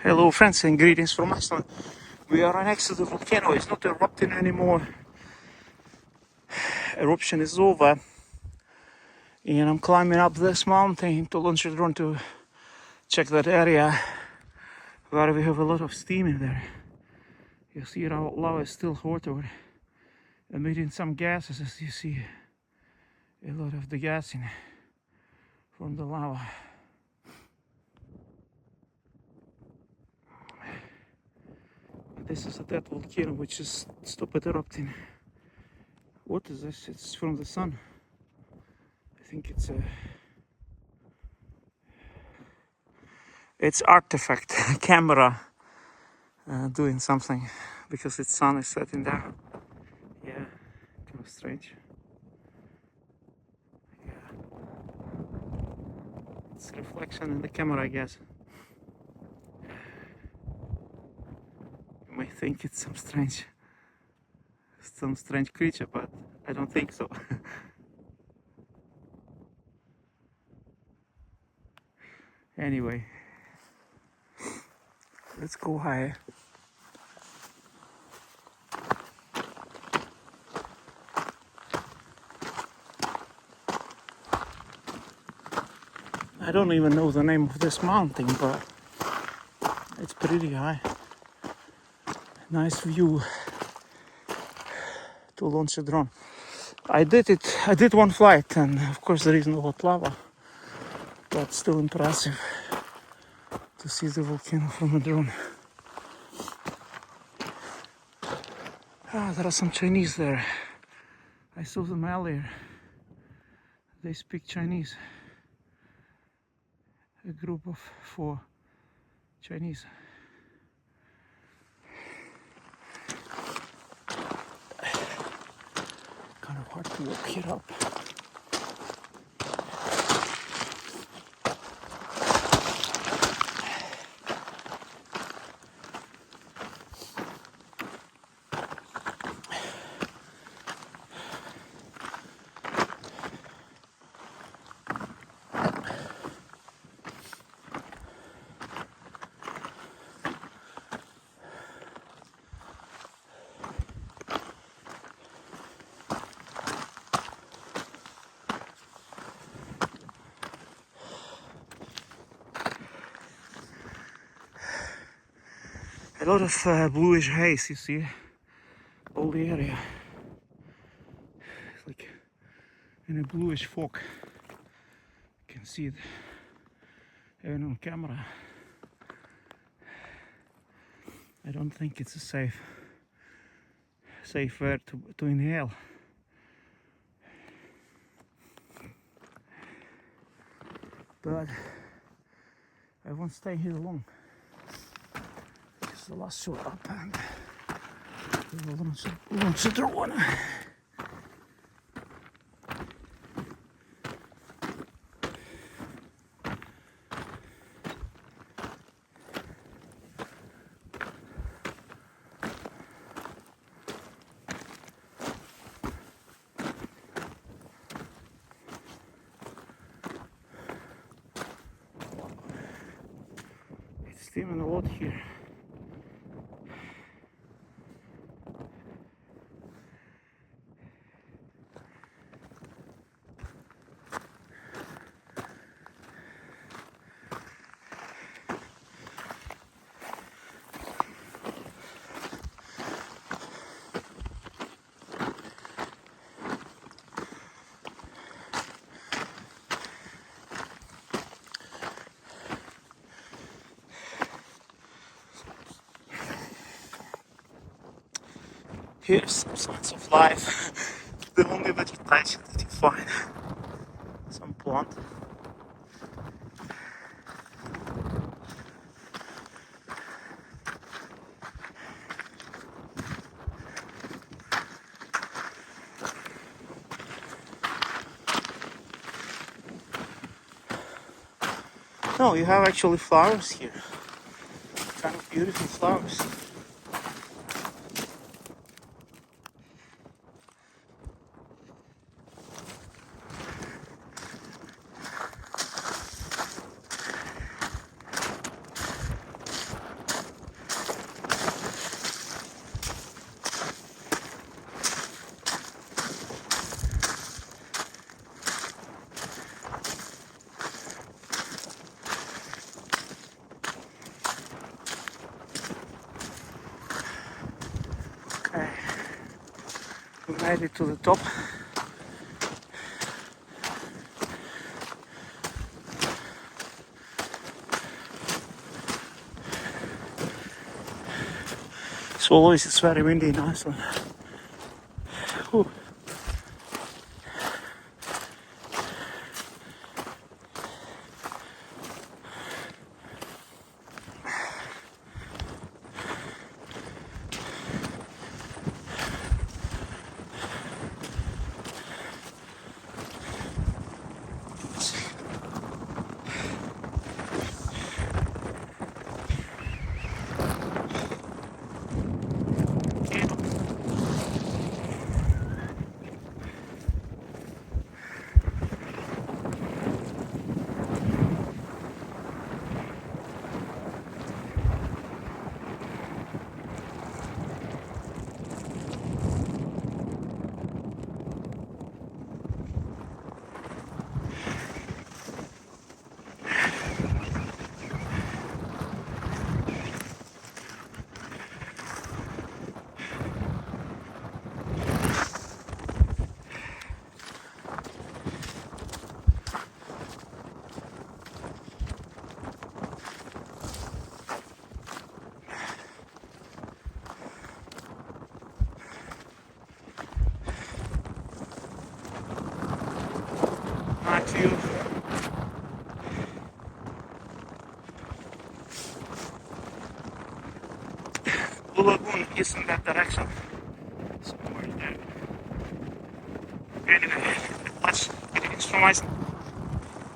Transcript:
Hello friends and greetings from Iceland. We are next to the volcano. It's not erupting anymore. Eruption is over. And I'm climbing up this mountain to launch a drone to check that area where we have a lot of steam in there. You see our lava is still hot or emitting some gases, as you see a lot of the gas in from the lava. This is a dead volcano which is stopped erupting. What is this? It's from the sun. I think it's artifact camera doing something because its sun is setting there. Yeah, kind of strange. Yeah, it's reflection in the camera, I guess. You might think it's some strange creature, but I don't think so. Anyway, let's go higher. I don't even know the name of this mountain, but it's pretty high. Nice view to launch a drone. I did one flight, and of course there is no hot lava, but still impressive to see the volcano from a drone. There are some Chinese there. I saw them earlier. They speak Chinese. A group of 4 Chinese. Kind of hard to walk here up. A lot of bluish haze, you see, all the area. It's like in a bluish fog. You can see it even on camera. I don't think it's a safe air to inhale. But I won't stay here long. The last shot up and we will launch the drone. It's steaming a lot here. Here's some signs of life. The only vegetation that you find. Some plant. No, you have actually flowers here. Kind of beautiful flowers. We made it to the top. As always, it's very windy in Iceland. Whew. Nice view. Blue Lagoon is in that direction. Somewhere there. Anyway, let's get it from Iceland.